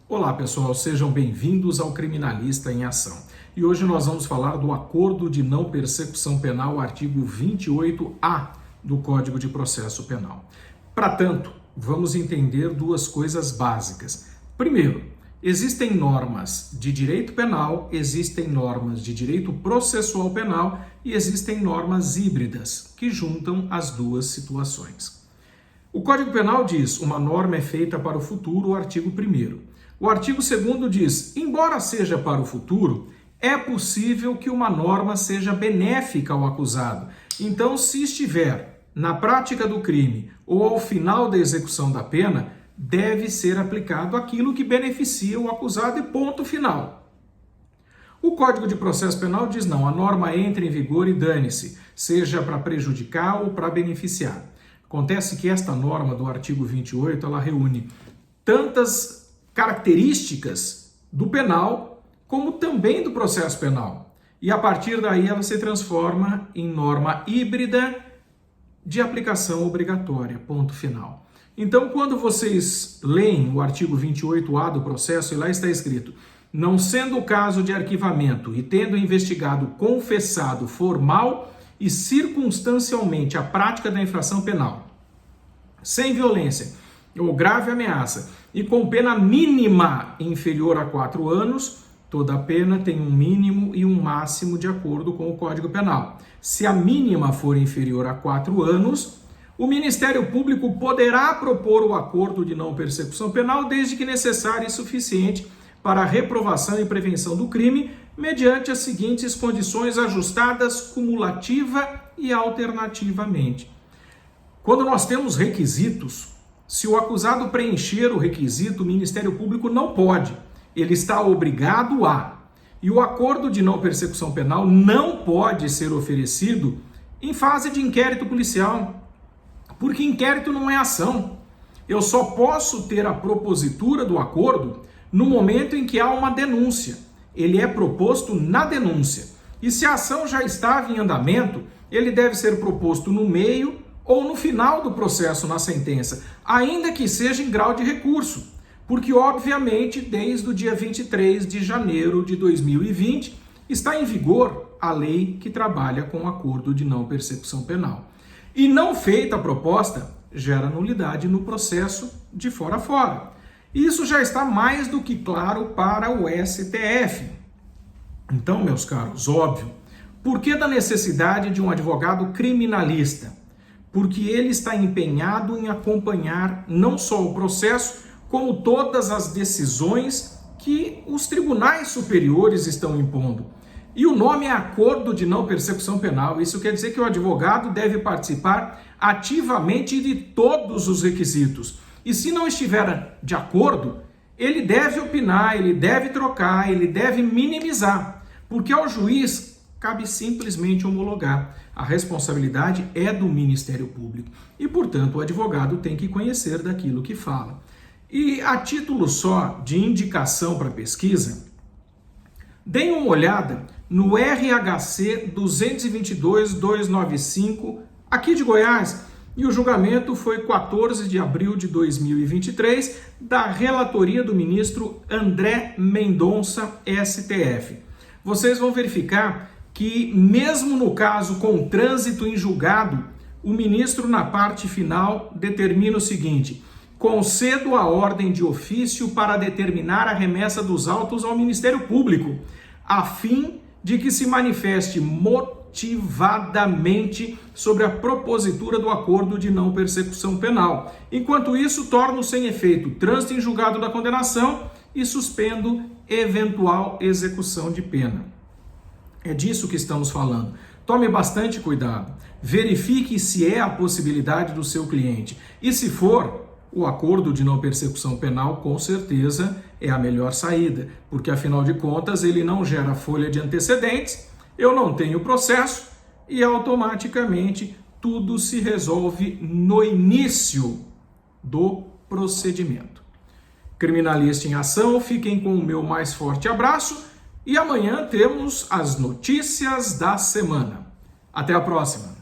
Olá pessoal, sejam bem-vindos ao Criminalista em Ação. E hoje nós vamos falar do Acordo de Não Persecução Penal, artigo 28A do Código de Processo Penal. Para tanto, vamos entender duas coisas básicas. Primeiro, existem normas de direito penal, existem normas de direito processual penal e existem normas híbridas que juntam as duas situações. O Código Penal diz: uma norma é feita para o futuro, o artigo 1º. O artigo 2º diz: embora seja para o futuro, é possível que uma norma seja benéfica ao acusado. Então, se estiver na prática do crime ou ao final da execução da pena, deve ser aplicado aquilo que beneficia o acusado e ponto final. O Código de Processo Penal diz não, a norma entra em vigor e dane-se, seja para prejudicar ou para beneficiar. Acontece que esta norma do artigo 28, ela reúne tantas características do penal, como também do processo penal. E a partir daí ela se transforma em norma híbrida de aplicação obrigatória, ponto final. Então, quando vocês leem o artigo 28A do processo, e lá está escrito: não sendo o caso de arquivamento e tendo investigado confessado formal e circunstancialmente a prática da infração penal, sem violência ou grave ameaça, e com pena mínima inferior a 4 anos, toda pena tem um mínimo e um máximo de acordo com o Código Penal. Se a mínima for inferior a 4 anos, o Ministério Público poderá propor o acordo de não persecução penal desde que necessário e suficiente para a reprovação e prevenção do crime, mediante as seguintes condições ajustadas cumulativa e alternativamente. Quando nós temos requisitos, se o acusado preencher o requisito, o Ministério Público não pode. Ele está obrigado a. E o acordo de não persecução penal não pode ser oferecido em fase de inquérito policial, porque inquérito não é ação. Eu só posso ter a propositura do acordo no momento em que há uma denúncia. Ele é proposto na denúncia. E se a ação já estava em andamento, ele deve ser proposto no meio ou no final do processo, na sentença, ainda que seja em grau de recurso, porque, obviamente, desde o dia 23 de janeiro de 2020, está em vigor a lei que trabalha com o acordo de não persecução penal. E não feita a proposta, gera nulidade no processo de fora a fora. Isso já está mais do que claro para o STF. Então, meus caros, óbvio, por que da necessidade de um advogado criminalista? Porque ele está empenhado em acompanhar não só o processo, como todas as decisões que os tribunais superiores estão impondo. E o nome é Acordo de Não Persecução Penal. Isso quer dizer que o advogado deve participar ativamente de todos os requisitos. E se não estiver de acordo, ele deve opinar, ele deve trocar, ele deve minimizar. Porque ao juiz cabe simplesmente homologar. A responsabilidade é do Ministério Público e, portanto, o advogado tem que conhecer daquilo que fala. E a título só de indicação para pesquisa, deem uma olhada no RHC 222.295 aqui de Goiás, e o julgamento foi 14 de abril de 2023, da relatoria do ministro André Mendonça, STF. Vocês vão verificar que, mesmo no caso com trânsito em julgado, o ministro, na parte final, determina o seguinte: concedo a ordem de ofício para determinar a remessa dos autos ao Ministério Público, a fim de que se manifeste motivadamente sobre a propositura do acordo de não persecução penal. Enquanto isso, torno sem efeito o trânsito em julgado da condenação e suspendo eventual execução de pena. É disso que estamos falando. Tome bastante cuidado. Verifique se é a possibilidade do seu cliente. E se for, o acordo de não persecução penal com certeza é a melhor saída, porque afinal de contas ele não gera folha de antecedentes, eu não tenho processo e automaticamente tudo se resolve no início do procedimento. Criminalista em Ação, fiquem com o meu mais forte abraço. E amanhã temos as notícias da semana. Até a próxima!